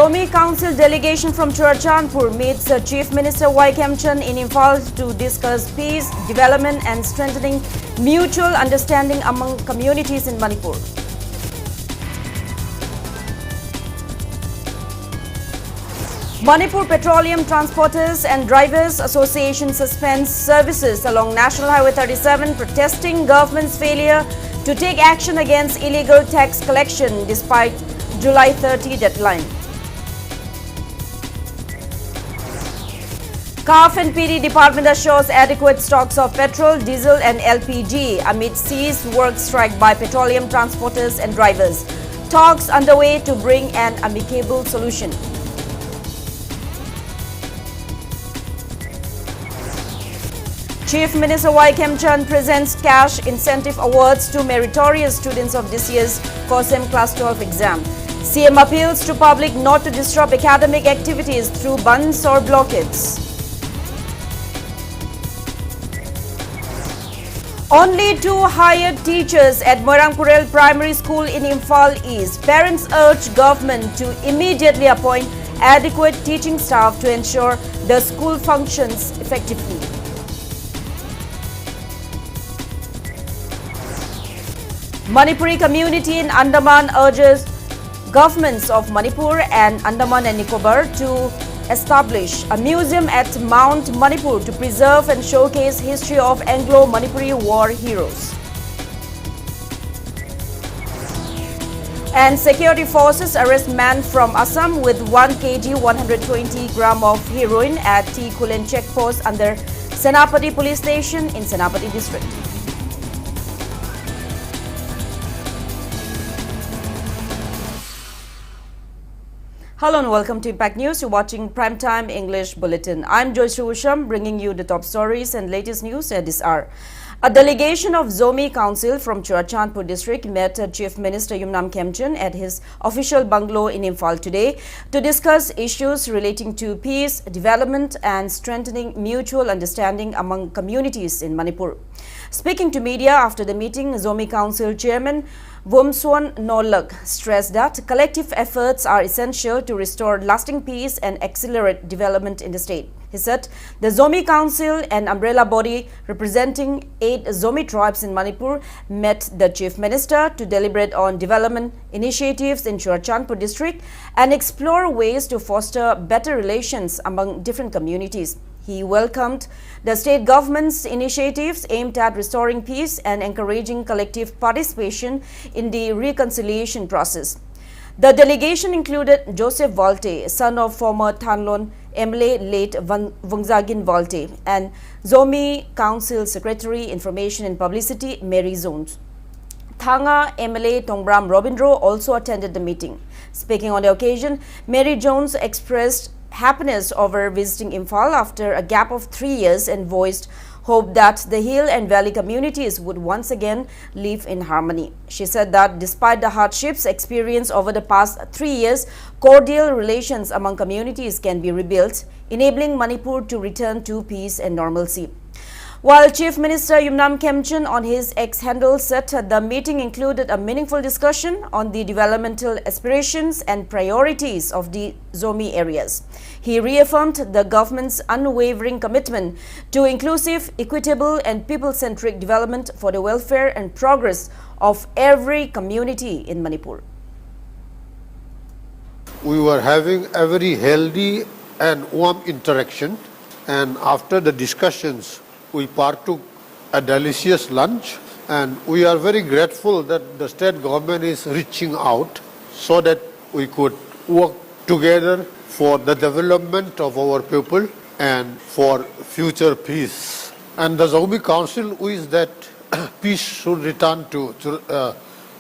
Zomi Council delegation from Churachandpur meets Chief Minister Y. Kemchan in Imphal to discuss peace, development and strengthening mutual understanding among communities in Manipur. Manipur Petroleum Transporters and Drivers Association suspends services along National Highway 37, protesting government's failure to take action against illegal tax collection despite July 30 deadline. CAF and PD department assures adequate stocks of petrol, diesel and LPG amid ceased work strike by petroleum transporters and drivers. Talks underway to bring an amicable solution. Chief Minister Y. Kemchan presents cash incentive awards to meritorious students of this year's COSEM Class 12 exam. CM appeals to public not to disrupt academic activities through bans or blockades. Only 2 hired teachers at Moirangpurel Primary School in Imphal East. Parents urge government to immediately appoint adequate teaching staff to ensure the school functions effectively. Manipuri community in Andaman urges governments of Manipur and Andaman and Nicobar to establish a museum at Mount Manipur to preserve and showcase history of Anglo-Manipuri war heroes. And security forces arrest man from Assam with 1 kg 120 gram of heroin at T. Kulen checkpost under Senapati police station in Senapati district. Hello and welcome to Impact News. You're watching Primetime English Bulletin. I'm USHAM, bringing you the top stories and latest news at this hour. A delegation of Zomi Council from Churachandpur district met Chief Minister Yumnam Kemchan at his official bungalow in Imphal today to discuss issues relating to peace, development and strengthening mutual understanding among communities in Manipur. Speaking to media after the meeting, Zomi Council Chairman Vumswan Nolak stressed that collective efforts are essential to restore lasting peace and accelerate development in the state. He said the Zomi Council, an umbrella body representing 8 Zomi tribes in Manipur, met the Chief Minister to deliberate on development initiatives in Churachandpur district and explore ways to foster better relations among different communities. He welcomed the state government's initiatives aimed at restoring peace and encouraging collective participation in the reconciliation process. The delegation included Joseph Volte, son of former Thanlon MLA late Vungzagin Volte, and Zomi Council Secretary Information and Publicity Mary Jones. Thanga MLA Tongbram Robindro also attended the meeting. Speaking on the occasion, Mary Jones expressed happiness over visiting Imphal after a gap of 3 years and voiced hope that the hill and valley communities would once again live in harmony. She said that despite the hardships experienced over the past 3 years, cordial relations among communities can be rebuilt, enabling Manipur to return to peace and normalcy. While Chief Minister Yumnam Kemchan on his X handle said the meeting included a meaningful discussion on the developmental aspirations and priorities of the Zomi areas. He reaffirmed the government's unwavering commitment to inclusive, equitable and people-centric development for the welfare and progress of every community in Manipur. We were having a very healthy and warm interaction, and after the discussions we partook a delicious lunch, and we are very grateful that the state government is reaching out so that we could work together for the development of our people and for future peace. And the Zomi Council wishes that peace should return to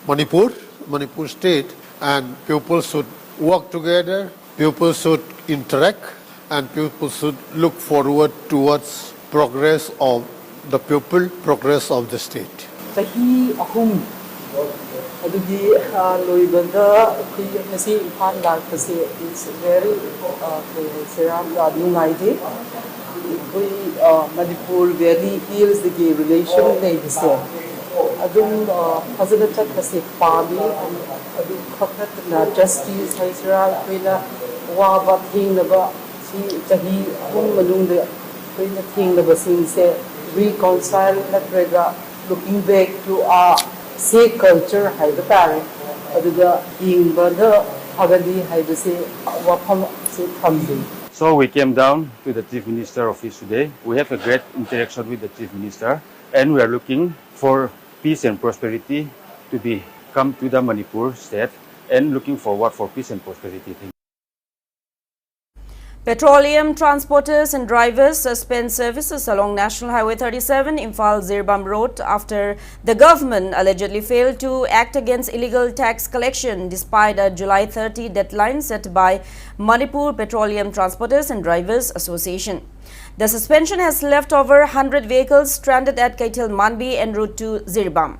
Manipur state, and people should work together, people should interact, and people should look forward towards progress of the people, progress of the state. Sahi ahum adugi loibanda nasi Imphal lakpase is very seram nungaide. We Manipur Valley Hills the relation nei bise adum fazana chat kase pami adum khakhat na justice haisra koina waba thingnaba si chahi ahum manungda koina thingnaba singse reconcile natraga looking back to our Sikh culture haiba tare aduga yingbada hagadi haibase wafam se thamdi. So we came down to the Chief Minister office today. We have a great interaction with the Chief Minister, and we are looking for peace and prosperity to be come to the Manipur state, and looking forward for peace and prosperity. Petroleum transporters and drivers suspend services along National Highway 37 Imphal-Zirbam Road after the government allegedly failed to act against illegal tax collection despite a July 30 deadline set by Manipur Petroleum Transporters and Drivers Association. The suspension has left over 100 vehicles stranded at Kaitil Manbi en route to Zirbam.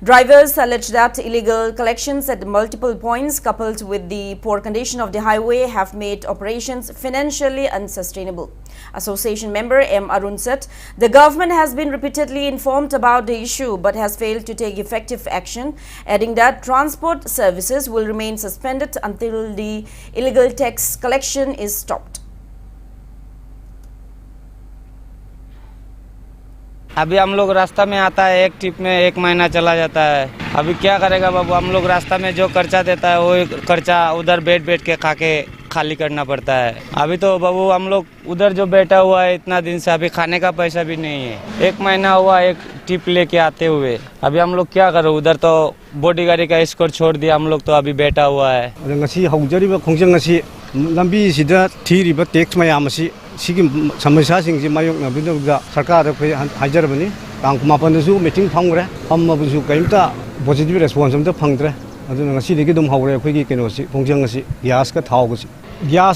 Drivers allege that illegal collections at multiple points coupled with the poor condition of the highway have made operations financially unsustainable. Association member M. Arun said the government has been repeatedly informed about the issue but has failed to take effective action, adding that transport services will remain suspended until the illegal tax collection is stopped. अभी हम लोग रास्ता में आता है, एक trip में 1 महीना चला जाता है। अभी क्या करेगा बाबू, हम लोग रास्ता में जो खर्चा देता है वो खर्चा उधर बैठ के खा के खाली करना पड़ता है। अभी तो बाबू हम लोग उधर जो बैठा हुआ है इतना दिन से, अभी खाने का पैसा भी नहीं है। 1 महीना हुआ एक ट्रिप लेके आते हुए, अभी हम लोग क्या करें, उधर तो बॉडी गाड़ी का स्कोर छोड़ दिया, हम लोग तो अभी बैठा हुआ है। लंबी सिदा थीरिबा टैक्स मयाम असि सिगी समस्या सिंगसि मायोकनाबिदुगा सरकार हाइजरबनी तांग मापनदसु मीटिंग फांगरे हमबसु कइमता पॉजिटिव रेस्पॉन्स अमता फंगद्रे अदुना ngasiदि दुम हावरे अखोइगी केनोसि खोंजंगसि गैस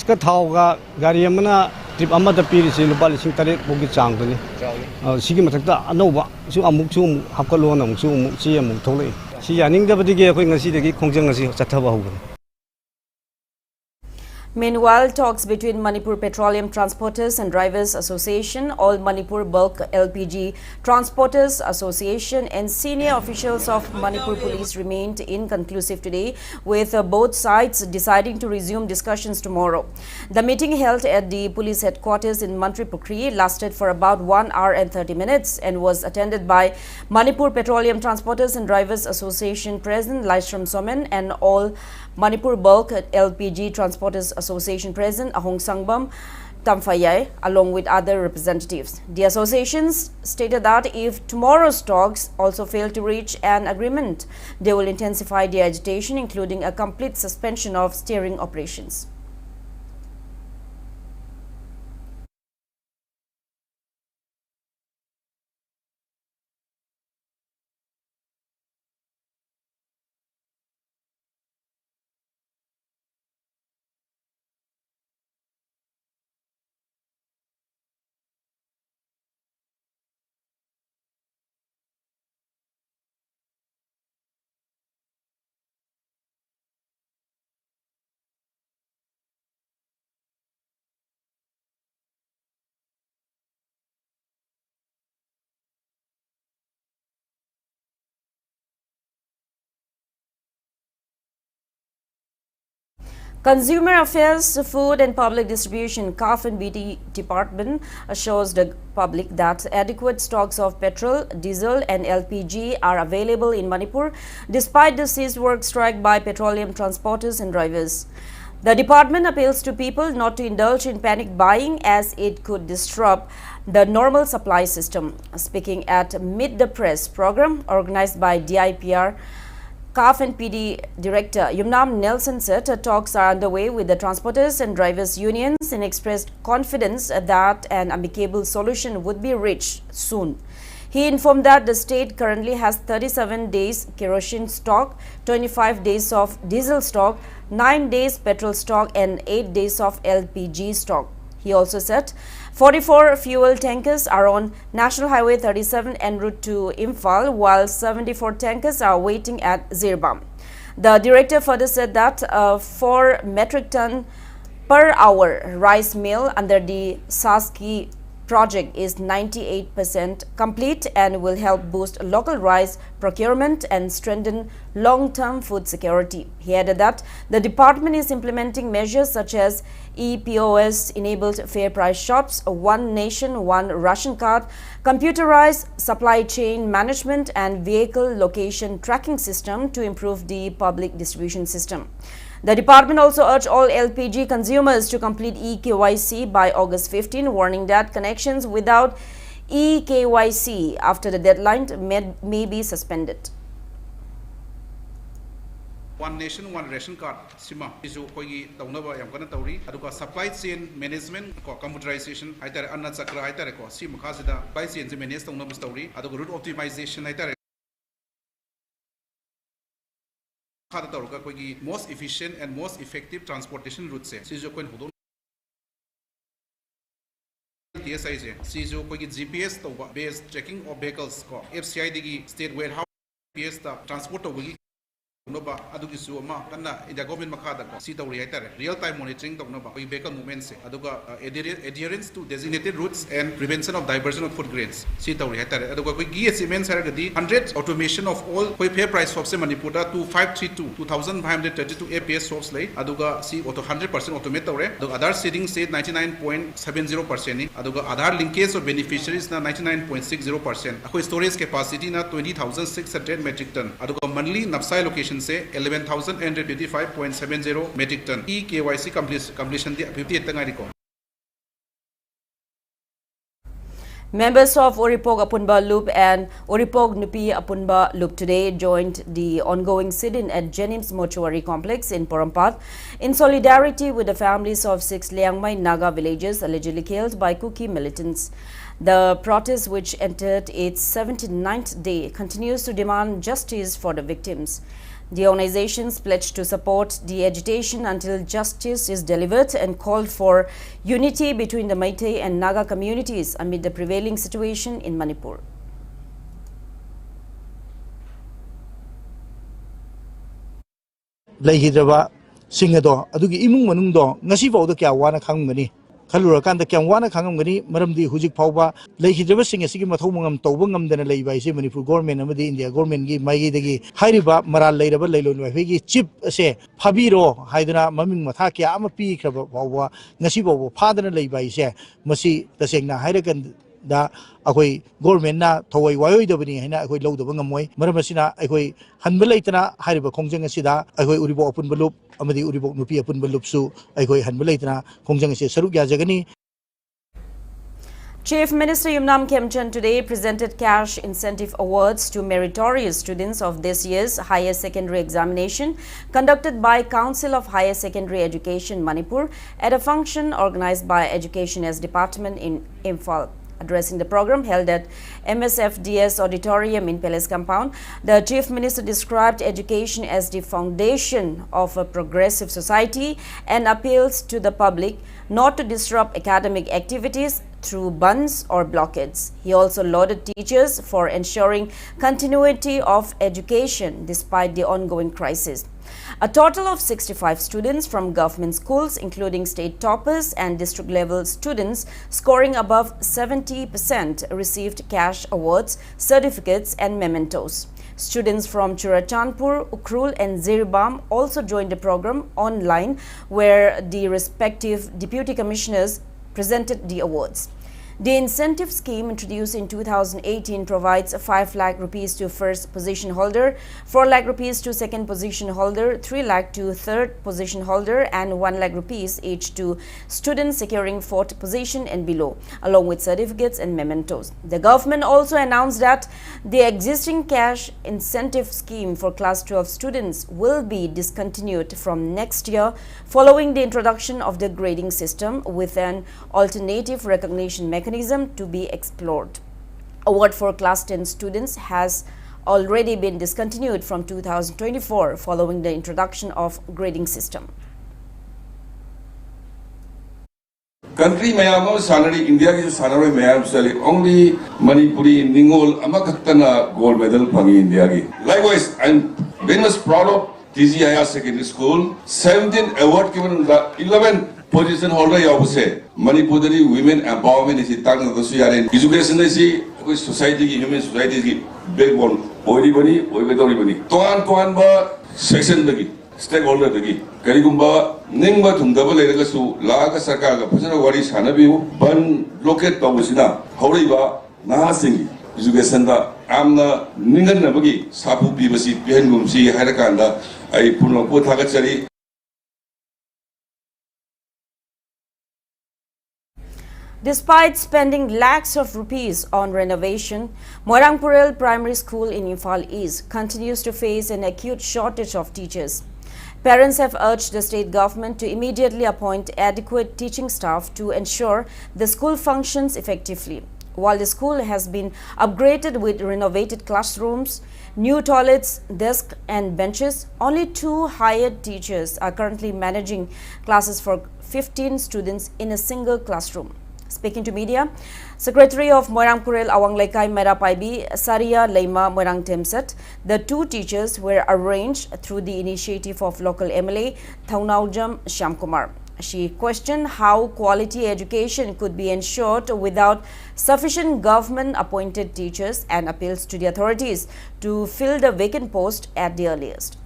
का थावगा गाड़ी अमना ट्रिप अमदा पीरिसि लुपा 8,000 बोगी चांगदनि सिगी मथक्ता अनौबा सु अमुकसु हापकलोन अमुकसु सि अमुक थोलै सि यानिंगदबदिगे अखोइ ngasiदि खोंजंगसि चथबा हौगनि. Meanwhile, talks between Manipur Petroleum Transporters and Drivers Association, All Manipur Bulk LPG Transporters Association and senior officials of Manipur Police remained inconclusive today, with both sides deciding to resume discussions tomorrow. The meeting held at the police headquarters in Mantri Pukri lasted for about 1 hour and 30 minutes and was attended by Manipur Petroleum Transporters and Drivers Association President Laishram Somen and All Manipur Bulk LPG Transporters Association President Ahong Sangbam Tamfayai, along with other representatives. The associations stated that if tomorrow's talks also fail to reach an agreement, they will intensify their agitation, including a complete suspension of steering operations. Consumer Affairs, Food and Public Distribution CAF and PD Department assures the public that adequate stocks of petrol, diesel and LPG are available in Manipur despite the ceased work strike by petroleum transporters and drivers. The department appeals to people not to indulge in panic buying as it could disrupt the normal supply system. Speaking at Meet the Press program organized by DIPR, CAF and PD Director Yumnam Nelson said talks are underway with the transporters and drivers unions and expressed confidence that an amicable solution would be reached soon. He informed that the state currently has 37 days kerosene stock, 25 days of diesel stock, 9 days petrol stock and 8 days of LPG stock. He also said 44 fuel tankers are on National Highway 37 en route to Imphal, while 74 tankers are waiting at Zirbam. The director further said that a 4 metric ton per hour rice mill under the Saski project is 98% complete and will help boost local rice procurement and strengthen long-term food security. He added that the department is implementing measures such as EPOS-enabled fair price shops, One Nation, One Ration card, computerized supply chain management and vehicle location tracking system to improve the public distribution system. The department also urged all LPG consumers to complete eKYC by August 15, warning that connections without eKYC after the deadline may be suspended. One Nation, One Ration card sima isu koigi taunaba yam kana tauri aduka supply chain management ko computerization aitare anna chakra aitare ko si mukhasida supply chain manage taunaba story aduka route optimization aitare khada tauruka koigi most efficient and most effective transportation routes se sijo koin hudon TSI je sijo koigi GPS tauba based tracking of vehicles ko FCI digi state warehouse GPS ta transport taugi Noba adugi suama kana India government makada ko si tauri aitare real time monitoring noba we vehicle movement se aduga adherence to designated routes and prevention of diversion of food grains si tauri aitare aduga koi GSMN saragadi 100 automation of all koi fair price shops se Manipur da 2532 APS shops lay aduga si auto 100% automate taure aduga Aadhaar seeding se 99.70% ni aduga Aadhaar linkage of beneficiaries na 99.60% akoi storage capacity na 20,600 metric ton aduga monthly Napsai location से 11,855.70 metric ton eKYC completion the 58 tangari ko. Members of Oripog Apunba Loop and Oripog Nupi Apunba Loop today joined the ongoing sit-in at Jenims Mortuary Complex in Porampat in solidarity with the families of 6 Liangmai Naga villages allegedly killed by Kuki militants. The protest, which entered its 79th day, continues to demand justice for the victims. The organizations pledged to support the agitation until justice is delivered and called for unity between the Meitei and Naga communities amid the prevailing situation in Manipur. Leihidaba singado adugi imung manungdo ngasi fawda kya wana khangmani khalura kanda kyam wana khangamgani maramdi hujik phawba leihidaba sing asigi mathau mangam tawba ngamdana leiba ise Manipur government amadi India government gi maigi dagi hairiba maral leiraba leilon wa gi chip ase phabiro haidana maming matha kya ama pi khraba phawba ngasi phawba phadana leiba ise masi tasengna hairakan da akoi government na thawai wayoi dabani haina akoi lodaba ngamoi maramasina akoi hanba leitana hariba khongjang asida akoi uribo apun balup amadi uribo nupi apun balup su akoi hanba leitana khongjang ase saruk ya jagani. Chief Minister Yumnam Khemchand today presented cash incentive awards to meritorious students of this year's higher secondary examination conducted by Council of Higher Secondary Education Manipur at a function organized by Education as Department in Imphal. Addressing the program held at MSFDS Auditorium in Palace Compound, the Chief Minister described education as the foundation of a progressive society and appeals to the public not to disrupt academic activities through bans or blockades. He also lauded teachers for ensuring continuity of education despite the ongoing crisis. A total of 65 students from government schools, including state toppers and district-level students scoring above 70%, received cash awards, certificates and mementos. Students from Churachandpur, Ukhrul and Ziribam also joined the program online, where the respective deputy commissioners presented the awards. The incentive scheme introduced in 2018 provides 5 lakh rupees to first position holder, 4 lakh rupees to second position holder, 3 lakh to third position holder and 1 lakh rupees each to students securing fourth position and below, along with certificates and mementos. The government also announced that the existing cash incentive scheme for class 12 students will be discontinued from next year following the introduction of the grading system with an alternative recognition mechanism to be explored. Award for class 10 students has already been discontinued from 2024 following the introduction of grading system. Country mayam salary India ki salary mayam salary only Manipuri Ningol amakaktana gold medal pangi India ki. Likewise, I'm very much proud of TGIR Secondary School. 17 award given the 11 position holder yaubse Manipur dari women empowerment is tang na su yare education is society ki human society ki backbone oi bani toan ba section dagi stakeholder dagi karigumba ningba thungdaba leiragasu laga sarkar ga phajana wari sanabiu ban locate tawsina horiba nahasing education da amna ningan nabagi sapu pibasi piangumsi harakanda ai puno ko thagachari. Despite spending lakhs of rupees on renovation, Moirangpurel Primary School in Imphal East continues to face an acute shortage of teachers. Parents have urged the state government to immediately appoint adequate teaching staff to ensure the school functions effectively. While the school has been upgraded with renovated classrooms, new toilets, desks and benches, only 2 hired teachers are currently managing classes for 15 students in a single classroom. Speaking to media, Secretary of Moirangpurel Awang Laikai Merapaibi Saria Leima Moirang Temset, the 2 teachers were arranged through the initiative of local MLA Thaunaujam Shyamkumar. She questioned how quality education could be ensured without sufficient government-appointed teachers and appeals to the authorities to fill the vacant post at the earliest.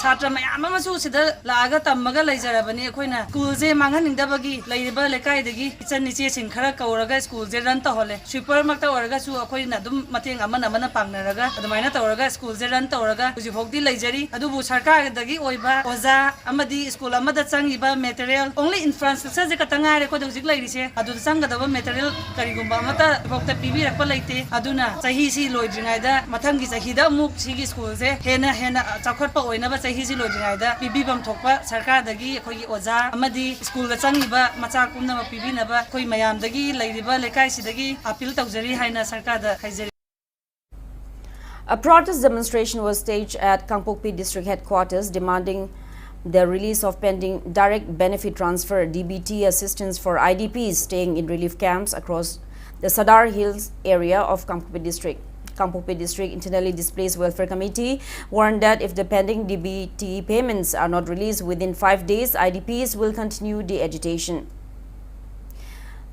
छात्र मयाम अमसु सिदा लागा तम्मगा लैजरबनी अखोइना school जे मांगनिंगदबगी लैरिबा लेकाइदगी इचन निचे सिं खरा कौरगा school जे run तहले sweeper मक्ता ओरगा सु अखोइना दुम मतेंग अमन अमन पांगनरगा अदमाइना तौरगा school जे run तौरगा हुजि भोगदी लैजरी अदुबु सरकारदगी ओइबा ओजा अमदी school अमदा चंगिबा material only infrastructure जे कतंगारे को हुजि लैरिसे अदु चंगदबा मटेरियल करिगुंबा अमता भोगता पीबी रखबा लैते अदुना सही सी लोइद्रिङाइदा मथंगी सहीदा मुक सिगी स्कूल जे हेना हेना चखटपा ओइनबा हिजी लोजिनाइदा पीबीबम थोकपा सरकारदगी अखोई ओजा अमदी स्कूल दा चंगिबा मचा कुमना पीबीनबा अखोई मयामदगी लैरिबा लेकाइसिदगी appeal तौजरी हाइना सरकारदा खाइजरी. A protest demonstration was staged at Kangpokpi district headquarters demanding the release of pending direct benefit transfer DBT assistance for IDPs staying in relief camps across the Sadar Hills area of Kangpokpi district. Kangpokpi District Internally Displaced Welfare Committee warned that if the pending DBT payments are not released within 5 days, IDPs will continue the agitation.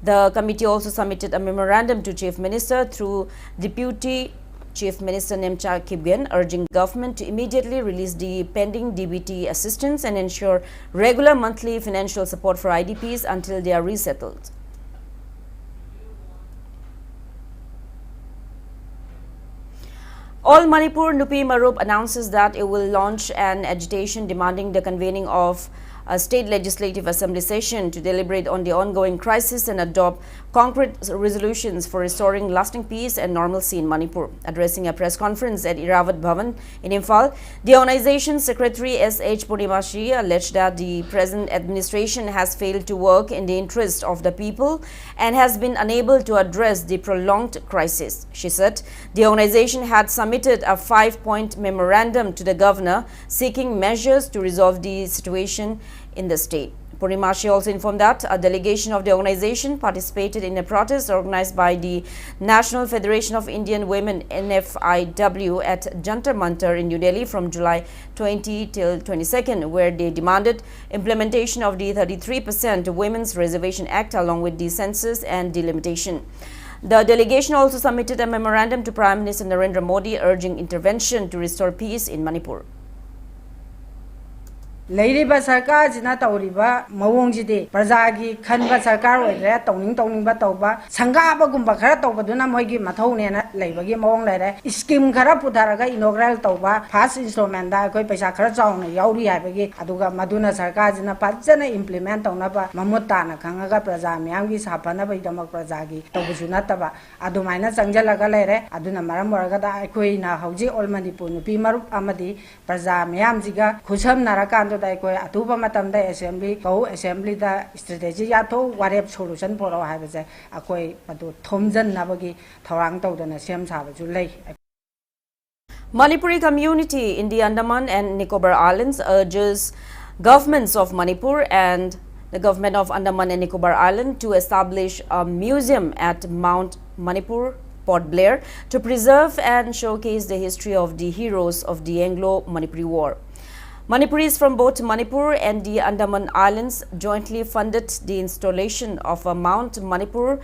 The committee also submitted a memorandum to Chief Minister through Deputy Chief Minister Nemcha Kibgen, urging government to immediately release the pending DBT assistance and ensure regular monthly financial support for IDPs until they are resettled. All Manipur Nupi Marup announces that it will launch an agitation demanding the convening of a state legislative assembly session to deliberate on the ongoing crisis and adopt concrete resolutions for restoring lasting peace and normalcy in Manipur. Addressing a press conference at Iravat Bhavan in Imphal, the organization's secretary S.H. Purnimashi alleged that the present administration has failed to work in the interest of the people and has been unable to address the prolonged crisis. She said the organization had submitted a 5-point memorandum to the governor seeking measures to resolve the situation in the state. Purnimashi also informed that a delegation of the organization participated in a protest organized by the National Federation of Indian Women NFIW at Jantar Mantar in New Delhi from July 20 till 22nd, where they demanded implementation of the 33% Women's Reservation Act along with the census and delimitation. The delegation also submitted a memorandum to Prime Minister Narendra Modi urging intervention to restore peace in Manipur. Leiriba sarkar jina tawriba mawong jide prajagi khanba sarkar oire tawning ba tawba sangaba gumba khara tawba duna moigi mathau ne na leibagi mawong leire scheme khara putharaga inaugural tawba first installment da koi paisa khara chawna yauri haibagi aduga maduna sarkar jina pajana implement tawna ba mamuta na khangaga praja myam gi saphana bai damak prajagi tawbusuna taba adumaina changjalaga leire aduna maram waraga da koi na hauji all Manipur nupi marup amadi praja myam jiga khusam naraka Atuba Matamda Assembly, Go Assembly, the strategy yato, warep solution for our habits. Akoi, Patu Tomzen Navagi, Toronto, and Assam Savage. Manipuri community in the Andaman and Nicobar Islands urges governments of Manipur and the government of Andaman and Nicobar Island to establish a museum at Mount Manipur, Port Blair, to preserve and showcase the history of the heroes of the Anglo-Manipuri War. Manipuris from both Manipur and the Andaman Islands jointly funded the installation of a Mount Manipur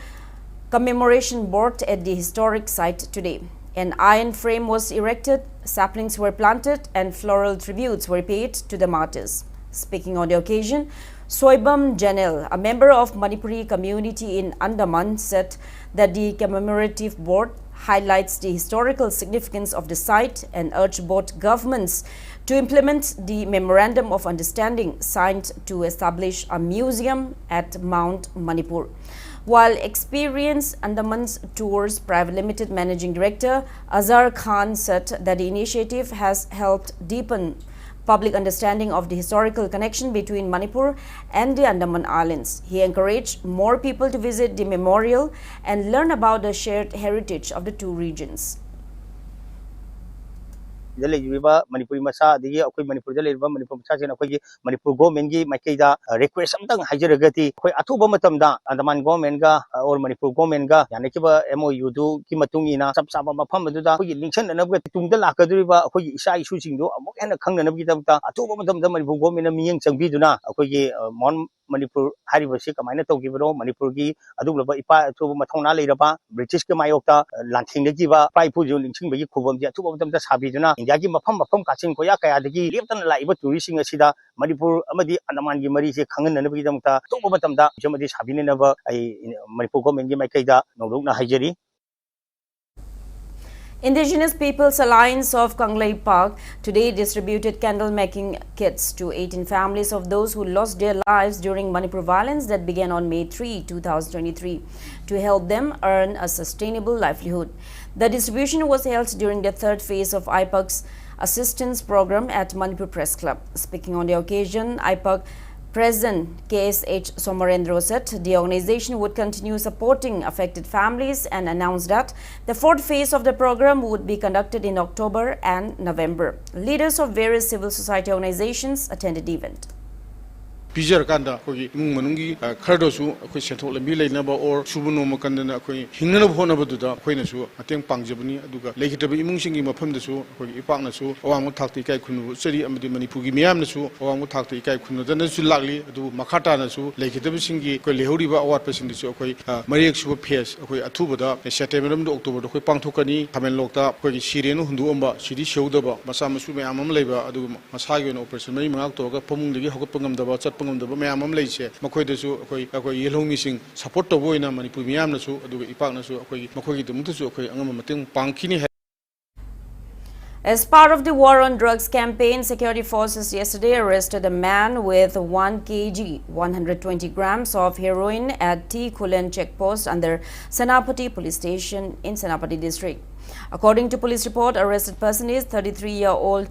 commemoration board at the historic site today. An iron frame was erected, saplings were planted, and floral tributes were paid to the martyrs. Speaking on the occasion, Soibam Janel, a member of Manipuri community in Andaman, said that the commemorative board highlights the historical significance of the site and urged both governments to implement the Memorandum of Understanding signed to establish a museum at Mount Manipur. While experienced Andaman's Tours Private Limited Managing Director Azhar Khan said that the initiative has helped deepen public understanding of the historical connection between Manipur and the Andaman Islands. He encouraged more people to visit the memorial and learn about the shared heritage of the two regions. Manipuri Masa, the Manipur Manipur Manipur government Makeda request something Hajaragati, Atubatamda, Andaman government or Manipur government, Yanakiba MOU do Kimatungina, Sabsaba Pamaduda, Lincoln and Tunda Lakadriva, Isai shooting do, and a Kangan of Gita, Atubatam, the Manipur government, Ming Sambiduna, Mon Manipur, Harivasika, Minato Givero, Manipurgi, Adulaba Ipa, Matona Leraba, British Mayota, Lanting Giva, Paipu, Linching, Kubam, two of them that's Habiduna. Yagi Mapam Kachin Koyaka, the Lipton like to reaching a Sida, Manipur, Amadi, Anaman Maris, Kangan and Vidamta, Tobatamda, Jamadis Habinava, a Manipur government, Makeda, Noguna Hajeri. Indigenous Peoples Alliance of Kanglei Park today distributed candle-making kits to 18 families of those who lost their lives during Manipur violence that began on May 3, 2023, to help them earn a sustainable livelihood. The distribution was held during the third phase of IPAC's assistance program at Manipur Press Club. Speaking on the occasion, IPAC President KSH Somarendra said the organization would continue supporting affected families and announced that the fourth phase of the program would be conducted in October and November. Leaders of various civil society organizations attended the event. Pijar Kanda, Mungi, Cardosu, Quishato, Milanaba, or Subuno Makandana, Hinana Honabuda, Quenasu, I think Pangjabani, Aduga, Lakitabi Mungsing in Mapamdasu, Ipanasu, or Amutakti Kunu, City and the Manipugi Miamnasu, or Amutakti Kunu, then Sulali, do Makatanasu, Lakitabi Singi, Lehuriba, or person the Sokoi, Mariaxu Piers, Atubada, Shatamam, October, the Pantokani, Kamen Lokta, Shirian, Hundumba, Shidi Shodaba, Masamasu, Amam Leba, Adu Masagan, or person, Mato, Pum, the Hopangam, the Mayamam Lace, Makoidasu, Yellow missing, support the Voina, Manipumiamnasu, Ipanasu, Makoi, the Mutusu, Angamating, Pankini. As part of the war on drugs campaign, security forces yesterday arrested a man with 1 kg, 120 grams of heroin at T. Kulen checkpost under Senapati police station in Senapati district. According to police report, arrested person is 33-year-old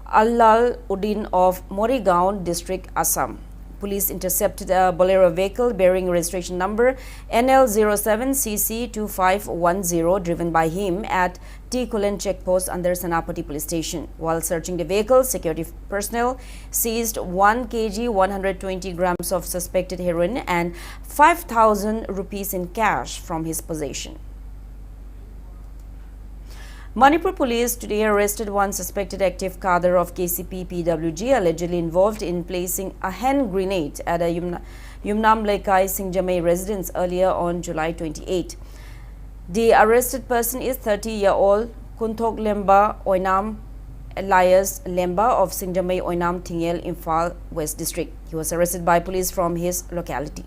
Allal Uddin of Morigaon district, Assam. Police intercepted a Bolero vehicle bearing registration number NL07CC2510 driven by him at T. Kulen checkpost under Senapati police station. While searching the vehicle, security personnel seized 1 kg 120 grams of suspected heroin and 5,000 rupees in cash from his possession. Manipur police today arrested one suspected active cadre of KCP PWG allegedly involved in placing a hand grenade at a Yumnam Lekai Singjamei residence earlier on July 28. The arrested person is 30-year-old Kunthok Lemba Oinam Elias Lemba of Singjamei Oinam Tingel, Imphal West District. He was arrested by police from his locality.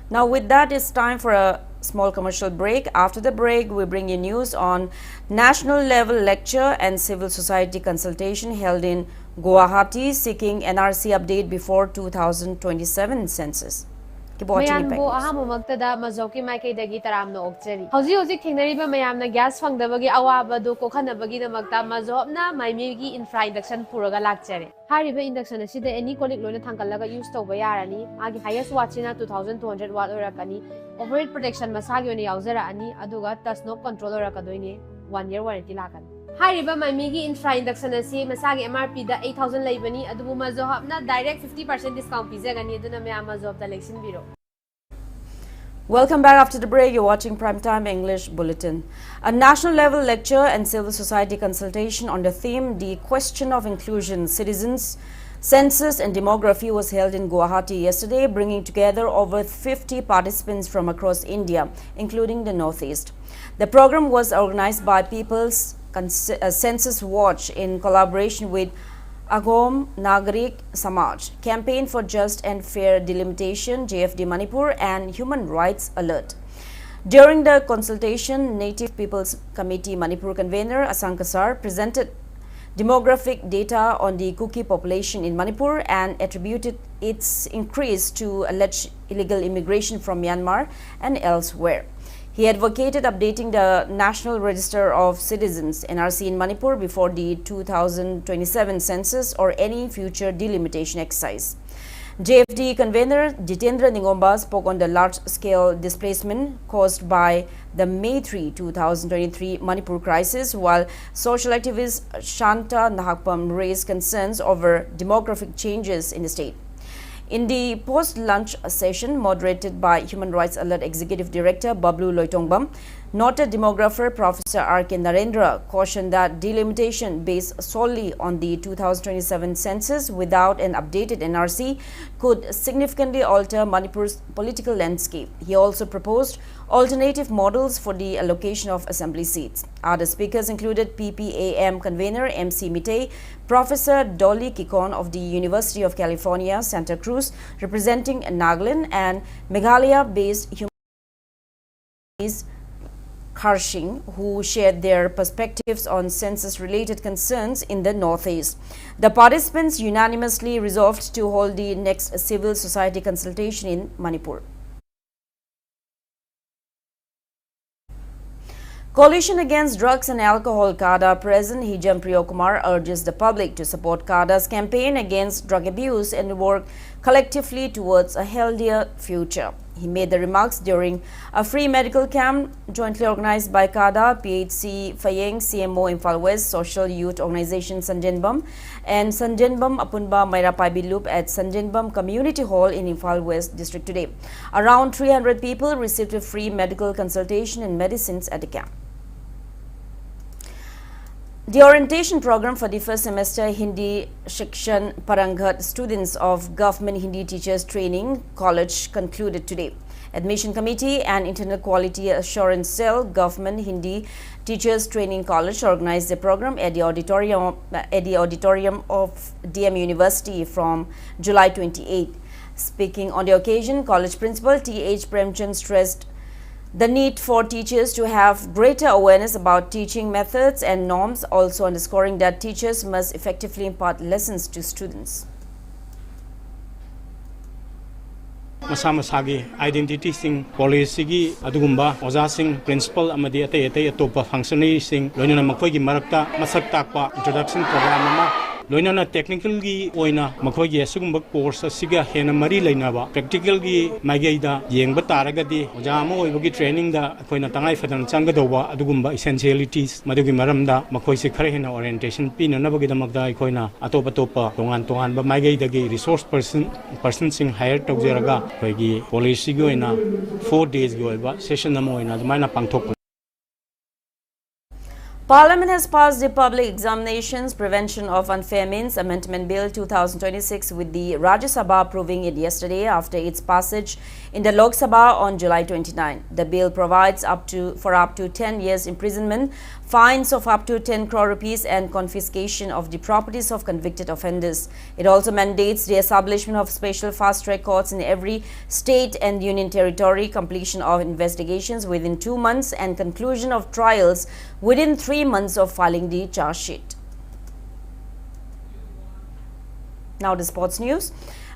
Now with that, it's time for a small commercial break. After the break, we bring you news on national level lecture and civil society consultation held in Guwahati seeking NRC update before 2027 census. Keep watching Impact News. Hauji thingnariba mayamna gas phangdabagi awabadu kokhanabagi damakta mazobna maimigi infra-induction puraga lakchare. Hariba induction asida any kolik loina thangkalaga use tawba yarani. Agi highest watchina 2200 watt orakani. Overhead protection masagi oni yauzara ani aduga touch-knob control orakadoine 1 year warranty lakani. Hariba maimigi infra-induction asi masagi MRP da 8000 laibani adubu mazobna direct 50% discount pizagani aduna mayama job da leksin biro. Welcome back after the break. You're watching Primetime English Bulletin. A national level lecture and civil society consultation on the theme The Question of Inclusion, Citizens, Census and Demography was held in Guwahati yesterday, bringing together over 50 participants from across India, including the Northeast. The program was organized by People's Census Watch in collaboration with Agom Nagarik Samaj, Campaign for Just and Fair Delimitation, JFD Manipur, and Human Rights Alert. During the consultation, Native People's Committee Manipur convener Asankasar presented demographic data on the Kuki population in Manipur and attributed its increase to alleged illegal immigration from Myanmar and elsewhere. He advocated updating the National Register of Citizens (NRC) in Manipur before the 2027 census or any future delimitation exercise. JFD convener Jitendra Ningomba spoke on the large-scale displacement caused by the May 3, 2023 Manipur crisis, while social activist Shanta Nahakpam raised concerns over demographic changes in the state. In the post-lunch session moderated by Human Rights Alert Executive Director Bablu Loitongbam, noted demographer Professor R.K. Narendra cautioned that delimitation based solely on the 2027 census without an updated NRC could significantly alter Manipur's political landscape. He also proposed alternative models for the allocation of assembly seats. Other speakers included PPAM convener MC Mitei, Professor Dolly Kikon of the University of California, Santa Cruz, representing Nagaland, and Meghalaya-based human rights Kharshing, who shared their perspectives on census-related concerns in the Northeast. The participants unanimously resolved to hold the next civil society consultation in Manipur. Coalition Against Drugs and Alcohol CADA President Hijam Priyokumar urges the public to support CADA's campaign against drug abuse and work collectively towards a healthier future. He made the remarks during a free medical camp jointly organized by CADA, PHC Fayeng, CMO Imphal West, Social Youth Organization Sanjenbam, and Sanjenbam Apunba Mairapai Loop at Sanjenbam Community Hall in Imphal West District today. Around 300 people received a free medical consultation and medicines at the camp. The orientation program for the first semester Hindi Shikshan Paranghat students of Government Hindi Teachers Training College concluded today. Admission Committee and Internal Quality Assurance Cell, Government Hindi Teachers Training College organized the program at the auditorium of DM University from July 28. Speaking on the occasion, College Principal T.H. Premchand stressed the need for teachers to have greater awareness about teaching methods and norms, also underscoring that teachers must effectively impart lessons to students. Masa-masagi identity sing policy gi adugumba oja sing principal amadi atay atopa functionary sing loinana makhoi gi marakta masak takpa introduction program ama loinana technical gi oina makhoi gi asugumba course asiga hena mari leinaba practical gi mageida yengba taragadi oja ama oibagi training da akoina tangai fadan changadoba adugumba essentialities madugi maramda makhoi se khare hena orientation pina nabagi damakda akoina atopa tongan ba mageida gi resource person sing hire tawjeraga policy go in 4 days go session pangthok. Parliament has passed the Public Examinations Prevention of Unfair Means Amendment Bill 2026 with the Rajya Sabha approving it yesterday after its passage in the Lok Sabha on July 29. The bill provides for up to 10 years imprisonment, fines of up to 10 crore rupees and confiscation of the properties of convicted offenders. It also mandates the establishment of special fast-track courts in every state and union territory, completion of investigations within 2 months and conclusion of trials within 3 months of filing the charge sheet. Now the sports news.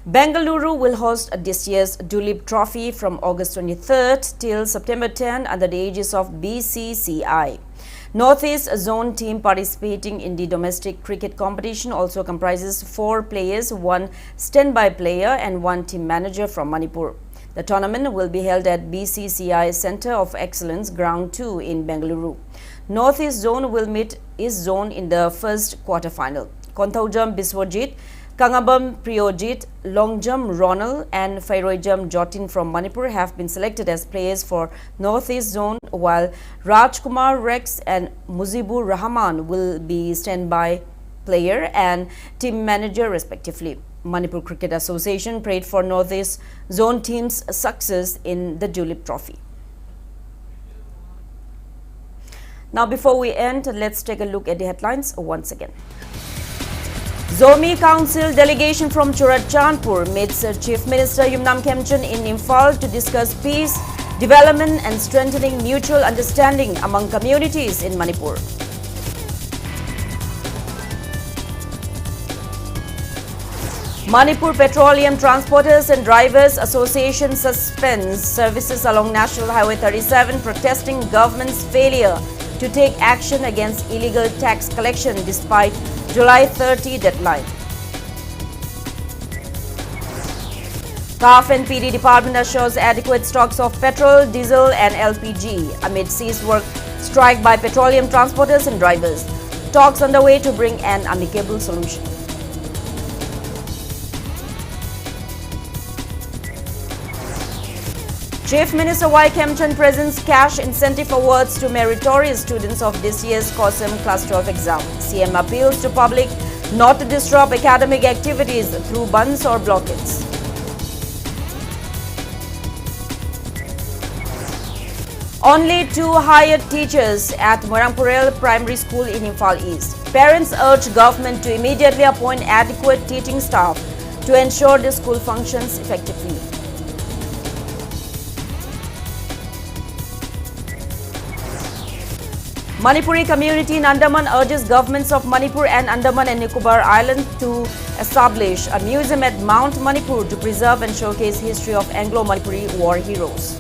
Bengaluru will host this year's Dulip Trophy from August 23rd till September 10 under the aegis of BCCI. Northeast Zone team participating in the domestic cricket competition also comprises 4 players, 1 standby player and 1 team manager from Manipur. The tournament will be held at BCCI Centre of Excellence Ground 2 in Bengaluru. Northeast Zone will meet East Zone in the first quarter-final. Kontaujam Biswajit, Kangabam Priyojit, Longjam Ronald and Fairojam Jotin from Manipur have been selected as players for Northeast Zone, while Rajkumar Rex and Muzibur Rahman will be standby player and team manager respectively. Manipur Cricket Association prayed for Northeast Zone team's success in the Julep Trophy. Now, before we end, let's take a look at the headlines once again. Zomi Council delegation from Churachandpur meets Chief Minister Yumnam Khemchand in Imphal to discuss peace, development and strengthening mutual understanding among communities in Manipur. Manipur Petroleum Transporters and Drivers Association suspends services along National Highway 37, protesting government's failure to take action against illegal tax collection despite July 30 deadline. CAF and PD department assures adequate stocks of petrol, diesel and LPG amid ceased work strike by petroleum transporters and drivers. Talks underway to bring an amicable solution. Chief Minister Y. Khemchand presents cash incentive awards to meritorious students of this year's COSM Class 12 exam. CM appeals to public not to disrupt academic activities through bunds or blockades. Only 2 hired teachers at Moirangpurel Primary School in Imphal East. Parents urge government to immediately appoint adequate teaching staff to ensure the school functions effectively. Manipuri community in Andaman urges governments of Manipur and Andaman and Nicobar Island to establish a museum at Mount Manipur to preserve and showcase history of Anglo-Manipuri war heroes.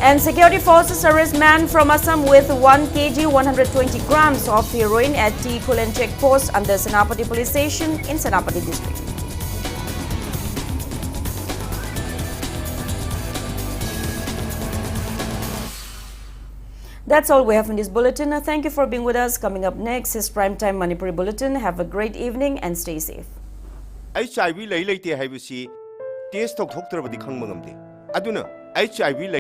And security forces arrest man from Assam with 1 kg 120 grams of heroin at T. Kulen checkpost under Senapati police station in Senapati district. That's all we have in this bulletin. Thank you for being with us. Coming up next is Primetime Manipuri Bulletin. Have a great evening and stay safe. HIV lay lay te hai bu si test tok thok tra ba di khang mangam de aduna HIV